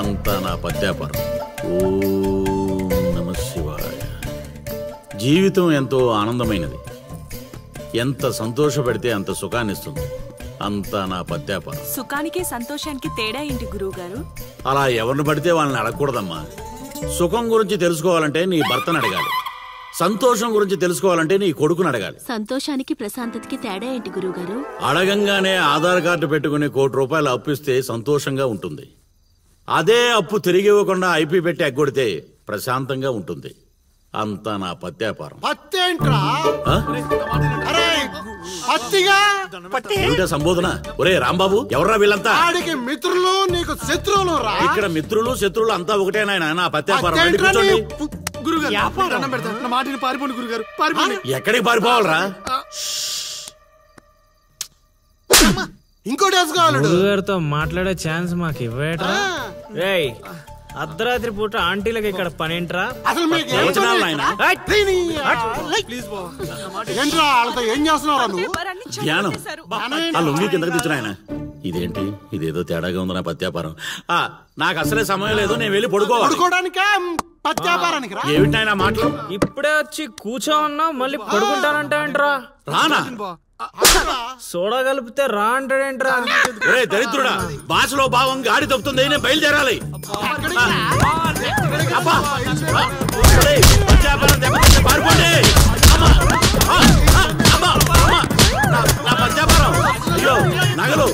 అంతా నా పత్యాపారం. ఓం నమః శివాయ. జీవితం ఎంతో ఆనందమైనది. ఎంత సంతోషపడితే అంత సుఖాన్నిస్తుంది. అంతా నా పత్యాపారం. సుఖానికి సంతోషానికి తేడా ఏంటి గురువు గారు? అలా ఎవరిని పడితే వాళ్ళని అడగకూడదమ్మా. సుఖం గురించి తెలుసుకోవాలంటే నీ భర్తను అడగాలి. సంతోషం గురించి తెలుసుకోవాలంటే నీ కొడుకుని అడగాలి. సంతోషానికి ప్రశాంతతకి తేడా ఏంటి గురువుగారు? అడగంగానే ఆధార్ కార్డు పెట్టుకుని ₹1,00,00,000 అప్పు ఇస్తే సంతోషంగా ఉంటుంది. అదే అప్పు తిరిగి ఇవ్వకుండా ఐపీ పెట్టి ఎగ్గొడితే ప్రశాంతంగా ఉంటుంది. అంతా నా పత్యాపారం. ఏమిటా సంబోధన? ఒరే రాంబాబు, ఎవర్రా వీళ్ళంతా? మిత్రులు నీకు శత్రువులు. ఇక్కడ మిత్రులు శత్రువులు అంతా ఒకటే నాయన. నా పత్యాపారం. ఎక్కడికి పారిపోవాలరా? ఇంకోటి గారితో మాట్లాడే ఛాన్స్ మాకు ఇవ్వేట్రా? రేయ్, అర్ధరాత్రి పూట ఆంటీలకి ఇక్కడ పనేంట్రా? అసలు ఏం చేస్తున్నావు? ధ్యానం. ఆ లుంగి కిందకి తెచ్చిన ఆయన. ఇదేంటి, ఇదేదో తేడాగా ఉంది నా పత్యాపారం. నాకు అసలే సమయం లేదు, నేను వెళ్ళి పడుకోవడానికి. ఏమిటి ఆయన మాటలు? ఇప్పుడే వచ్చి కూర్చో అన్నావు, మళ్ళీ పడుకుంటానంటావేంట్రా? రానా? సోడా కలిపితే రా అంటాడేంట్రా? ఒరే దరిద్రుడా, భాషలో భావం గాడి తప్పుతుంది. నేను బయలుదేరాలి. పారిపోండి. అయ్యో నగలు.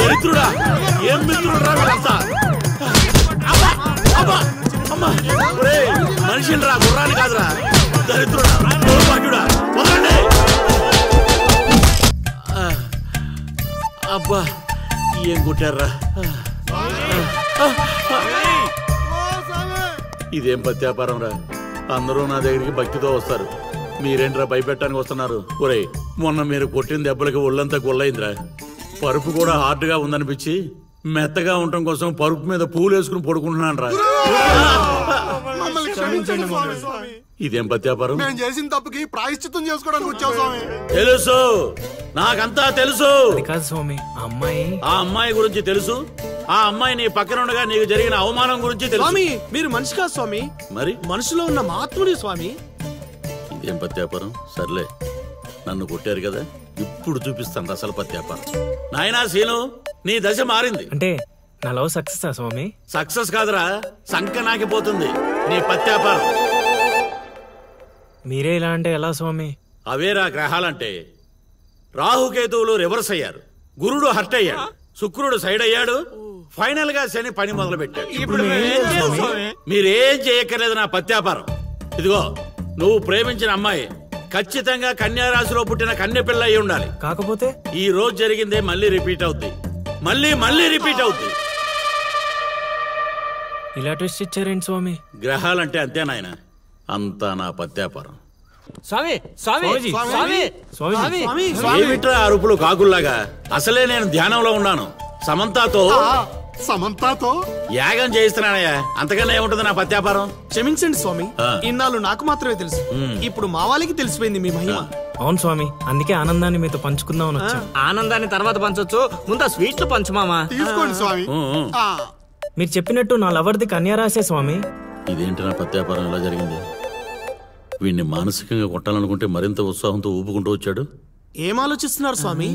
దరిద్రుడా, ఏం మిత్రుడు రా వీళ్ళంతా. మనిషిని రా, గుర్రాన్ని కాదురా. దరిద్రుడా, దౌర్భాగ్యుడా, వదలండి. అబ్బా, ఏం కొట్టారా? ఇదేం పత్యాపారం రా? అందరూ నా దగ్గరికి భక్తితో వస్తారు. మీరేంట్రా భయపెట్టడానికి వస్తున్నారు? ఒరే, మొన్న మీరు కొట్టిన దెబ్బలకి ఒళ్ళంతా గొల్లైందిరా. పరుపు కూడా హార్డ్గా ఉందనిపించి మెత్తగా ఉండటం కోసం పరుపు మీద పూలు వేసుకుని పడుకుంటున్నాను రా. ఇదేం పత్యాపారం? మేము చేసిన తప్పుకి ప్రాయశ్చిత్తం చేసుకోవడానికి వచ్చావు స్వామి. తెలుసు, నాకంతా తెలుసు. ఆ అమ్మాయి గురించి తెలుసు. ఆ అమ్మాయి నీ పక్కన ఉండగా నీకు జరిగిన అవమానం గురించి తెలుసు. స్వామి, మీరు మనిషి కాదు స్వామి, మరి మనసులో ఉన్న మహాత్ముడి స్వామి. ఇదేం పత్యాపారం? సర్లే, నన్ను కొట్టారు కదా, ఇప్పుడు చూపిస్తాను అసలు పత్యాపారం. నాయనా సీను, నీ దశ మారింది. అంటే నా లవ్ సక్సెస్ స్వామి? సక్సెస్ కాదురా, సంక నాకిపోతుంది నీ పత్యాపారం. మీరే ఇలా అంటే ఎలా స్వామి? అవేరా గ్రహాలంటే. రాహుకేతువులు రివర్స్ అయ్యారు, గురుడు హర్ట్ అయ్యాడు, శుక్రుడు సైడ్ అయ్యాడు, ఫైనల్ గా శని పని మొదలు పెట్టాడు. మీరేం చేయక్కర్లేదు నా పత్యాపారం. ఇదిగో, నువ్వు ప్రేమించిన అమ్మాయి ఖచ్చితంగా కన్యారాశిలో పుట్టిన కన్య పిల్ల అయి ఉండాలి. కాకపోతే ఈ రోజు జరిగిందే మళ్ళీ రిపీట్ అవుద్ది, మళ్ళీ రిపీట్ అవుద్ది. ఇలా ట్విస్ట్ ఇచ్చారేంటి స్వామి? గ్రహాలంటే అంతే నాయన. అంతా నా పత్యాపారం. ఏమిట్రా అరుపులు కాకుల్లాగా? అసలే నేను ధ్యానంలో ఉన్నాను. సమంతాతో యాగం చేయిస్తున్నానయ్యా. అంతకన్నా ఏముంటుంది నా పత్యాపారం? క్షమించండి స్వామి, ఇన్నాళ్ళు నాకు మాత్రమే తెలుసు, ఇప్పుడు మా వాళ్ళకి తెలిసిపోయింది మీ మహిమ. అవును స్వామి, అందుకే ఆనందాన్ని మీతో పంచుకుందామని వచ్చా. ఆనందాన్ని తర్వాత పంచొచ్చు, ముందు ఆ స్వీట్లు పంచు మామా. తీసుకోండి స్వామి. మీరు చెప్పినట్టు నా లవర్ది కన్యారాశే స్వామి. ఇదేంటి నా పత్యాపారం ఎలా జరిగింది? వీడిని మానసికంగా కొట్టాలనుకుంటే మరింత ఉత్సాహంతో ఊపుకుంటూ వచ్చాడు. ఏం ఆలోచిస్తున్నారు స్వామి?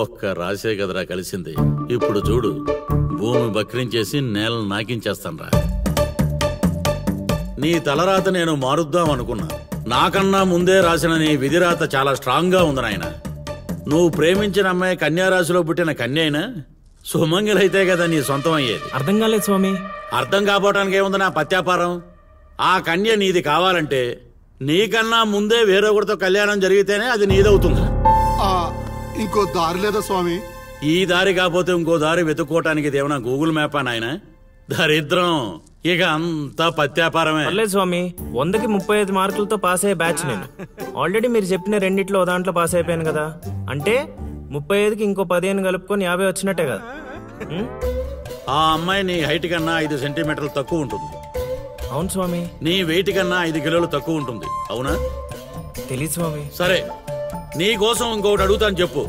ఒక్క రాసే కదరా కలిసింది. ఇప్పుడు చూడు, భూమి బక్రించేసి నేలను నాకించేస్తాను రా. నీ తలరాత నేను మారుద్దాం అనుకున్నా. నాకన్నా ముందే రాసిన నీ విధిరాత చాలా స్ట్రాంగ్ గా ఉంది నాయన. నువ్వు ప్రేమించిన అమ్మాయి కన్యారాశిలో పుట్టిన కన్య అయినా సుమంగిలైతే కదా నీ సొంతం అయ్యేది. అర్థం కాలేదు స్వామి. అర్థం కాపోవటానికి ఏముంది నా పత్యాపారం? ఆ కన్య నీది కావాలంటే నీకన్నా ముందే వేరొకరితో కళ్యాణం జరిగితేనే అది నీదవుతుంది. ఇంకో దారి లేదా స్వామి? ఈ దారి కాకపోతే ఇంకో దారి వెతుక్కోవటానికి ఇదేమన్నా గూగుల్ మ్యాపా నాయన? దరిద్రం. ఇక అంతా పత్యాపారమే. పర్లేదు స్వామి, 100కి 35 మార్కులతో పాస్ అయ్యే బ్యాచ్ నేను. ఆల్రెడీ మీరు చెప్పిన రెండిట్లో దాంట్లో పాస్ అయిపోయాను కదా. అంటే 35కి ఇంకో 15 కలుపుకొని 50 వచ్చినట్టే కదా. ఆ అమ్మాయి నీ హైట్ కన్నా 5 సెంటీమీటర్లు తక్కువ ఉంటుంది. అవును స్వామి. నీ వెయిట్ కన్నా 5 కిలోలు తక్కువ ఉంటుంది. అవునా? తెలీదు స్వామి. సరే నీ కోసం ఇంకొకటి అడుగుతాను చెప్పు.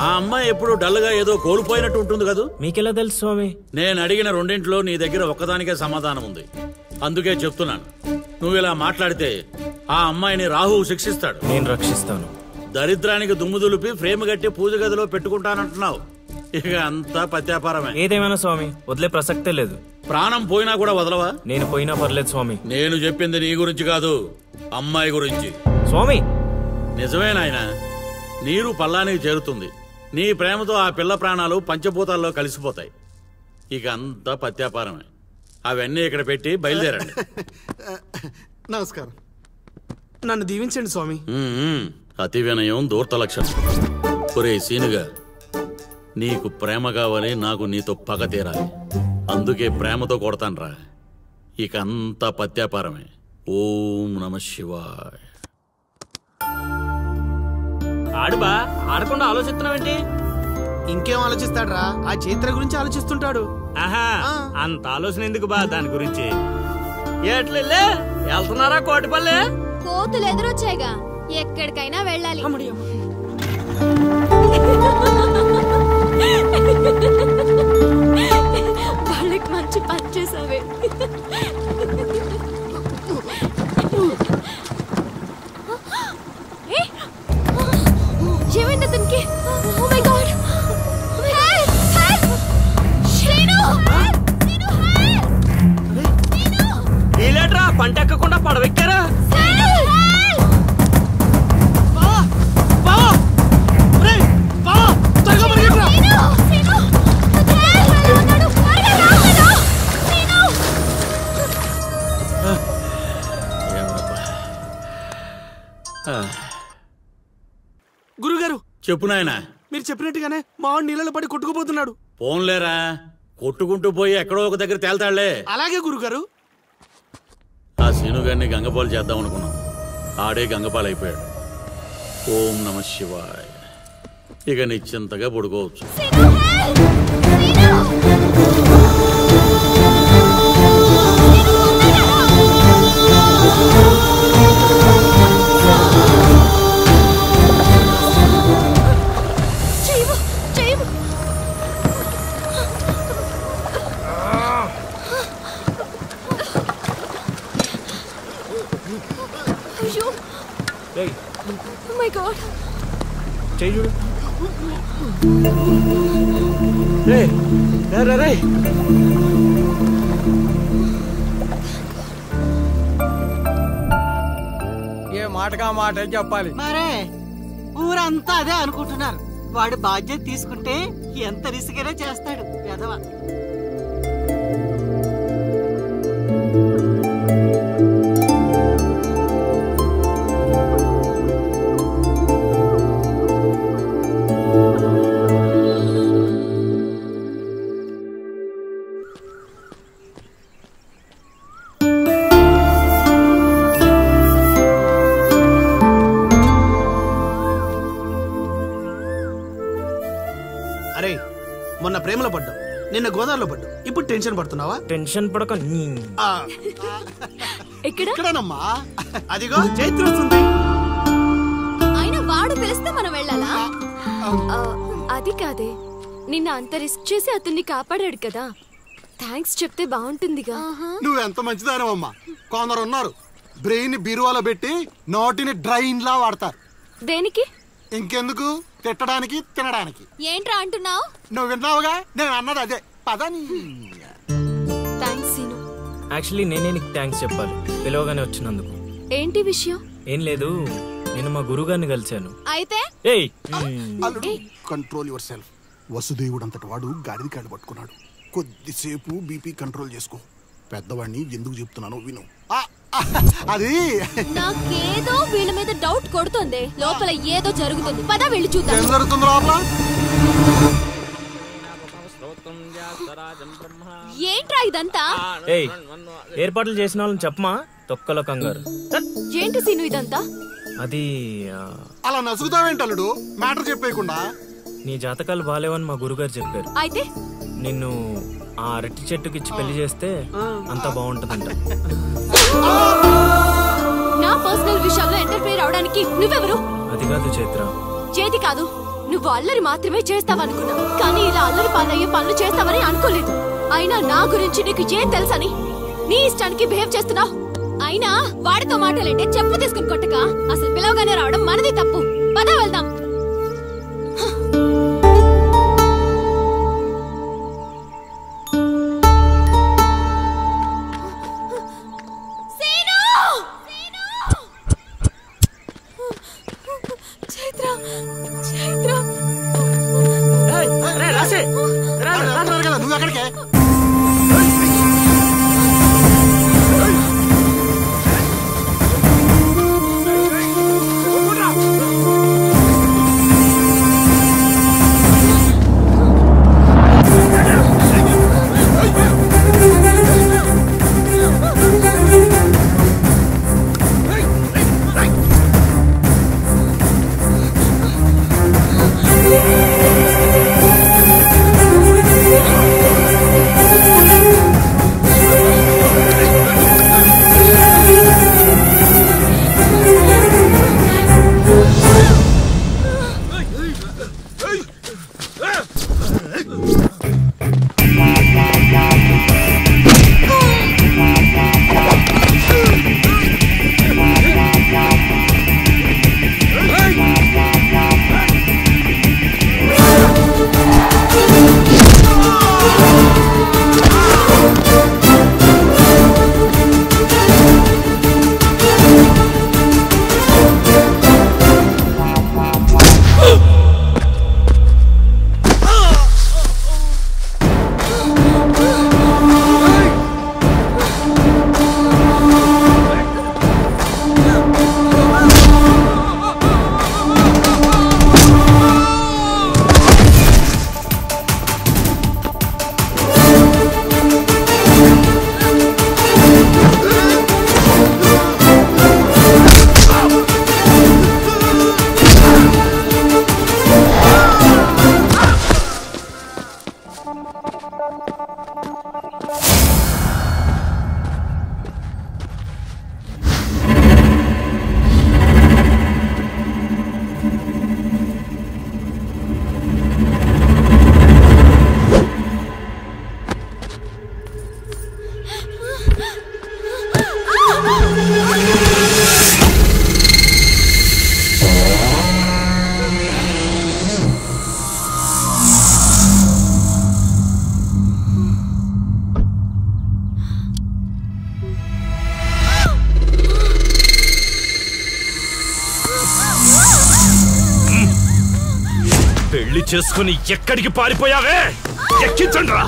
ఆ అమ్మాయి ఎప్పుడు డల్గా ఏదో కోల్పోయినట్టు ఉంటుంది కదా? మీకెలా తెలుసు స్వామి? నేను అడిగిన రెండింటిలో నీ దగ్గర ఒక్కదానికే సమాధానం ఉంది. అందుకే చెప్తున్నాను, నువ్వు ఇలా మాట్లాడితే ఆ అమ్మాయిని రాహువు శిక్షిస్తాడు. నేను రక్షిస్తాను. దరిద్రానికి దుమ్ము దులిపి ఫ్రేమ్ కట్టి పూజ గదిలో పెట్టుకుంటానంటున్నావు. ఇక అంతా పత్యాపారమే. ఏదేమైనా స్వామి వదిలే ప్రసక్తే లేదు. ప్రాణం పోయినా కూడా వదలవా? నేను పోయినా పర్లేదు స్వామి. నేను చెప్పింది నీ గురించి కాదు, అమ్మాయి గురించి. స్వామి నిజమే నాయనా, నీరు పల్లానికి చేరుతుంది. నీ ప్రేమతో ఆ పిల్ల ప్రాణాలు పంచభూతాల్లో కలిసిపోతాయి. ఇక అంతా పత్యాపారమే. అవన్నీ ఇక్కడ పెట్టి బయలుదేరండి. నమస్కారం. నన్ను దీవించండి స్వామి. అతి వినయం దూర్త లక్షణం. ఒరే సీనుగా, నీకు ప్రేమ కావాలి, నాకు నీతో పగ తీరాలి. అందుకే ప్రేమతో కొడతాన్రా. ఇక అంతా పత్యాపారమే. ఓం నమ శివాయ. ఆడుబా ఆడకుండా ఆలోచిస్తున్నావేంటి? ఇంకేం ఆలోచిస్తాడ్రా, ఆ చైత్ర గురించి ఆలోచిస్తుంటాడు. ఆహా, అంత ఆలోచన ఎందుకు బా దాని గురించి? ఎట్లే వెళ్తున్నారా కోటిపల్లె? కోతులు ఎదురొచ్చాయిగా, ఎక్కడికైనా వెళ్ళాలి. వాళ్ళకి మంచి పని చేసావే. ఏమైంది అతనికి? ఓ మై గాడ్, వీలేట్రా పంట ఎక్కకుండా పడవెక్కారా? గురుగారు చెప్పు నాయనా. మీరు చెప్పినట్టుగానే మావాడు నీళ్ళలో పడి కొట్టుకుపోతున్నాడు. పోన్లేరా, కొట్టుకుంటూ పోయి ఎక్కడో ఒక దగ్గర తేల్తాళ్లే. అలాగే గురుగారు. ఆ సీనుగారిని గంగపాలు చేద్దాం అనుకున్నాం, ఆడే గంగపాలు అయిపోయాడు. ఓం నమ శివాయ. ఇక నిశ్చింతగా పడుకోవచ్చు. Oh my God. చెయ్యి చూడు. ఏ మాటగా మాట చెప్పాలి. మరే ఊరంతా అదే అనుకుంటున్నారు. వాడు బాధ్యత తీసుకుంటే ఎంత రిస్కైనా చేస్తాడు ఎదవ. అరే, మొన్న ప్రేమలో పడ్డావు, నిన్న గోదావరిలో పడ్డావు, ఇప్పుడు టెన్షన్ పడుతున్నావా? టెన్షన్ పడక. ఎక్కడనమ్మా? అదిగో చైత్ర వస్తుంది. అయినా వాడు పిలిస్తే మనం వెళ్ళాలా? అది కాదే, నిన్న అంత రిస్క్ చేసి అతన్ని కాపాడాడు కదా, థ్యాంక్స్ చెప్తే బాగుంటుందిగా. నువ్వెంత మంచిదానమ్మా. కొందరు ఉన్నారు బ్రెయిన్ బీరువాలో పెట్టి నోటిని డ్రైన్ లా వాడతారు. దేనికి? ఇంకెందుకు, తిట్టడానికి తినడానికి. ఏంట్రా అంటున్నావు? నువ్వు విన్నావుగా, నేను అన్నది అదే. పదని. Thanks scene. యాక్చువల్లీ నేనే నీకు థ్యాంక్స్ చెప్పాలి, పిలవగానే వచ్చినందుకు. ఏంటి విషయం? ఏం లేదు, నేను మా గురుగారిని కలిశాను. అయితే కంట్రోల్ యువర్ సెల్ఫ్. వసుదేవుడు అంతటి వాడు గాడిది కాళ్ళు పట్టుకున్నాడు. కొద్దిసేపు బీపీ కంట్రోల్ చేసుకో. పెద్దవాడిని ఎందుకు చెప్తున్నానో విను. అది నాకేదో వీళ్ళ మీద డౌట్ కొడుతుంది. లోపల ఏదో జరుగుతుంది. పద వెళ్ళి చూద్దాం. ఏం జరుగుతుంది లోపల? ఏంట్రా ఇదంతా? ఏర్పాట్లు చేసిన వాళ్ళని చెప్పమా, తొక్కలో కంగారు. ఏంటి సీను ఇదంతా? అది అలా నసుగుతావేంటల్లుడు, మ్యాటర్ చెప్పేయకుండా. నీ జాతకాలు బాలేవని మా గురుగారు చెప్పారు. అయితే నిన్ను ఆ అరటి చెట్టుకి ఇచ్చి పెళ్లి చేస్తే అంతా బాగుంటుందంట. నా పర్సనల్ విషయాల్లో ఎంటర్ఫైర్ అవడం చెప్పడానికి నువ్వెవరు? అది కాదు చైత్ర. చేతి కాదు, నువ్వు అల్లరి మాత్రమే చేస్తావనుకున్నా, కానీ ఇలా అల్లరి పాలయ్యే పనులు చేస్తావని అనుకోలేదు. అయినా నా గురించి నీకు ఏం తెలుసని నీ ఇష్టానికి బిహేవ్ చేస్తున్నావు. అయినా వాడితో మాటలంటే చెప్పు తీసుకుని కొట్టక అసలు పిలవగానే రావడం మనది తప్పు. పద వెళ్దాం. నువ్వు ఎక్కడికే? పెళ్లి చేసుకుని ఎక్కడికి పారిపోయావే? ఎక్కించండి రా.